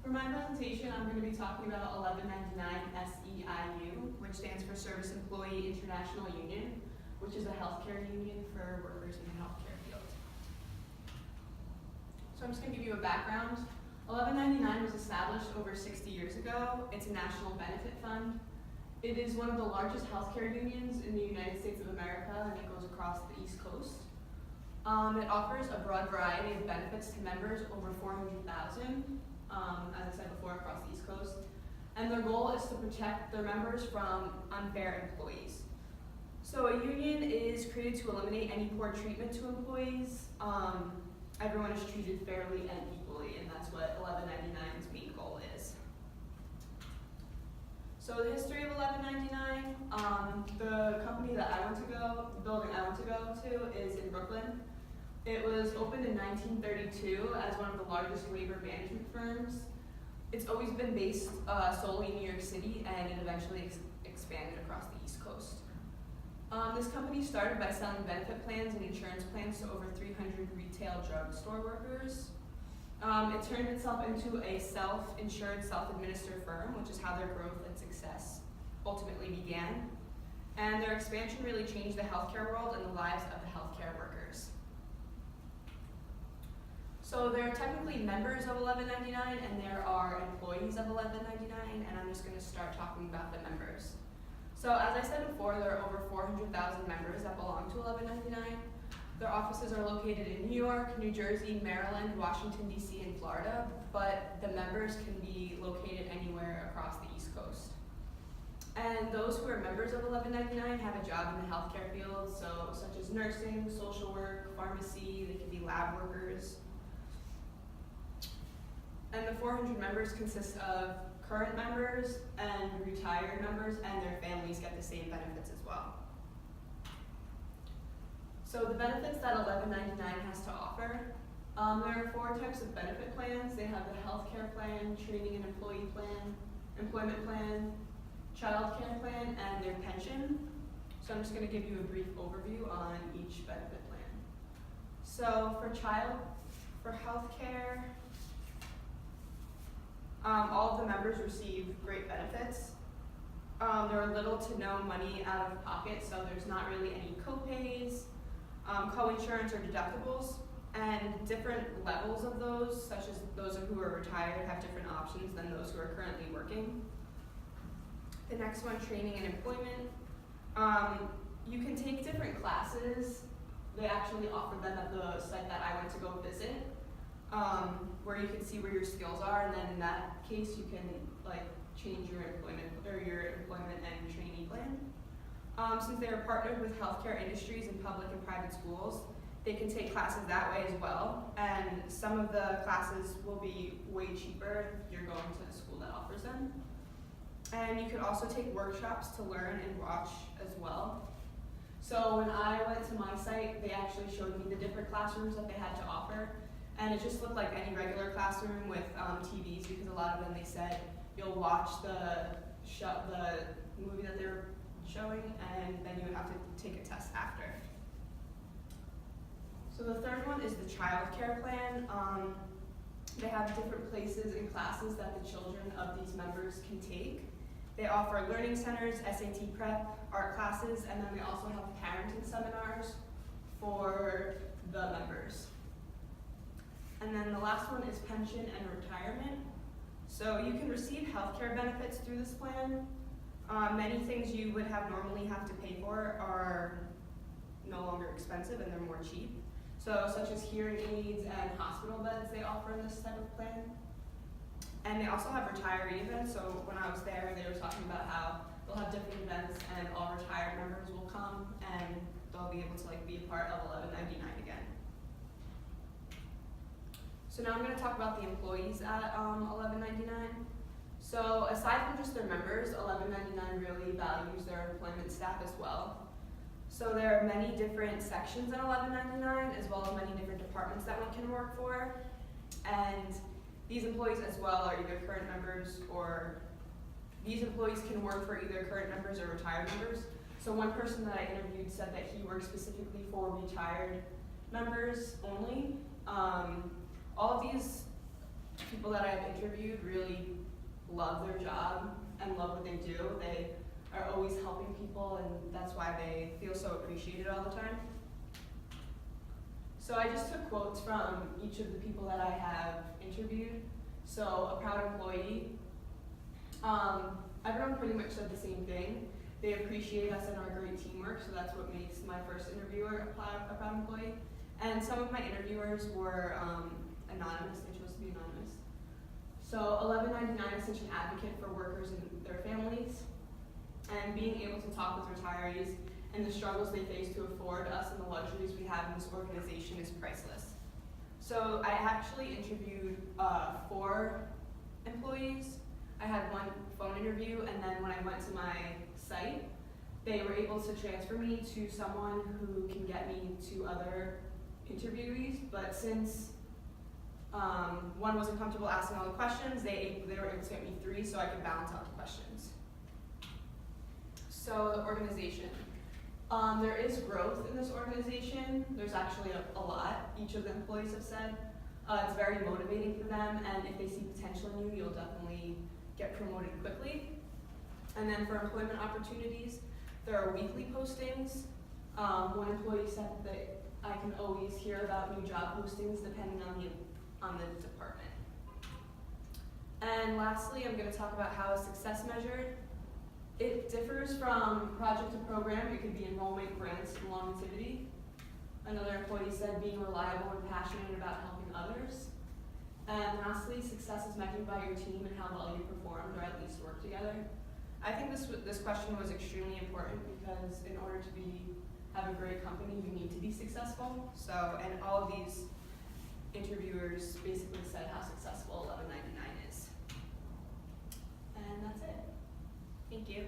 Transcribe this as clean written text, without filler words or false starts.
For my presentation, I'm going to be talking about 1199 SEIU, which stands for Service Employee International Union, which is a healthcare union for workers in the healthcare field. So I'm just going to give you a background. 1199 was established over 60 years ago. It's a national benefit fund. It is one of the largest healthcare unions in the United States of America, and it goes across the East Coast. It offers a broad variety of benefits to members, over 400,000, as I said before, across the East Coast. And their goal is to protect their members from unfair employees. So a union is created to eliminate any poor treatment to employees. Everyone is treated fairly and equally, and that's what 1199's main goal is. So the history of 1199, the company that the building I went to go to is in Brooklyn. It was opened in 1932 as one of the largest labor management firms. It's always been based solely in New York City, and it eventually expanded across the East Coast. This company started by selling benefit plans and insurance plans to over 300 retail drugstore workers. It turned itself into a self-insured, self-administered firm, which is how their growth and success ultimately began. And their expansion really changed the healthcare world and the lives of the healthcare workers. So there are technically members of 1199, and there are employees of 1199, and I'm just going to start talking about the members. So as I said before, there are over 400,000 members that belong to 1199. Their offices are located in New York, New Jersey, Maryland, Washington, D.C., and Florida, but the members can be located anywhere across the East Coast. And those who are members of 1199 have a job in the healthcare field, such as nursing, social work, pharmacy, they can be lab workers. And the 400 members consist of current members and retired members, and their families get the same benefits as well. So the benefits that 1199 has to offer, there are 4 types of benefit plans. They have the healthcare plan, training and employee plan, employment plan, child care plan, and their pension. So I'm just going to give you a brief overview on each benefit plan. So for healthcare, all of the members receive great benefits. There are little to no money out of pocket, so there's not really any co-pays, co-insurance or deductibles, and different levels of those, such as those who are retired, have different options than those who are currently working. The next one, training and employment. You can take different classes. They actually offer them at the site that I went to go visit, where you can see where your skills are, and then in that case you can change your employment and trainee plan. Since they are partnered with healthcare industries and public and private schools, they can take classes that way as well, and some of the classes will be way cheaper if you're going to the school that offers them. And you could also take workshops to learn and watch as well. So when I went to my site, they actually showed me the different classrooms that they had to offer, and it just looked like any regular classroom with TVs, because a lot of them, they said you'll watch the movie that they're showing, and then you would have to take a test after. So the third one is the child care plan. They have different places and classes that the children of these members can take. They offer learning centers, SAT prep, art classes, and then they also have parenting seminars for the members. And then the last one is pension and retirement. So you can receive healthcare benefits through this plan. Many things you would normally have to pay for are no longer expensive, and they're more cheap. So such as hearing aids and hospital beds they offer in this type of plan. And they also have retiree events. So when I was there, they were talking about how they'll have different events, and all retired members will come, and they'll be able to be a part of 1199 again. So now I'm going to talk about the employees at 1199. So aside from just their members, 1199 really values their employment staff as well. So there are many different sections in 1199, as well as many different departments that one can work for. And these employees as well are either current members, or these employees can work for either current members or retired members. So one person that I interviewed said that he works specifically for retired members only. All of these people that I've interviewed really love their job and love what they do. They are always helping people, and that's why they feel so appreciated all the time. So I just took quotes from each of the people that I have interviewed. So a proud employee, everyone pretty much said the same thing. They appreciate us and our great teamwork, so that's what makes my first interviewer a proud employee. And some of my interviewers were anonymous, they chose to be anonymous. So 1199 is such an advocate for workers and their families, and being able to talk with retirees and the struggles they face to afford us and the luxuries we have in this organization is priceless. So I actually interviewed 4 employees. I had one phone interview, and then when I went to my site, they were able to transfer me to someone who can get me to other interviewees, but since one wasn't comfortable asking all the questions, they were able to get me 3 so I could balance out the questions. So the organization. There is growth in this organization. There's actually a lot, each of the employees have said. It's very motivating for them, and if they see potential in you, you'll definitely get promoted quickly. And then for employment opportunities, there are weekly postings. One employee said that I can always hear about new job postings depending on the department. And lastly, I'm going to talk about how is success measured. It differs from project to program. It could be enrollment, grants, and longevity. Another employee said being reliable and passionate about helping others. And lastly, success is measured by your team and how well you performed or at least work together. I think this question was extremely important because in order to have a great company, you need to be successful. So, and all of these interviewers basically said how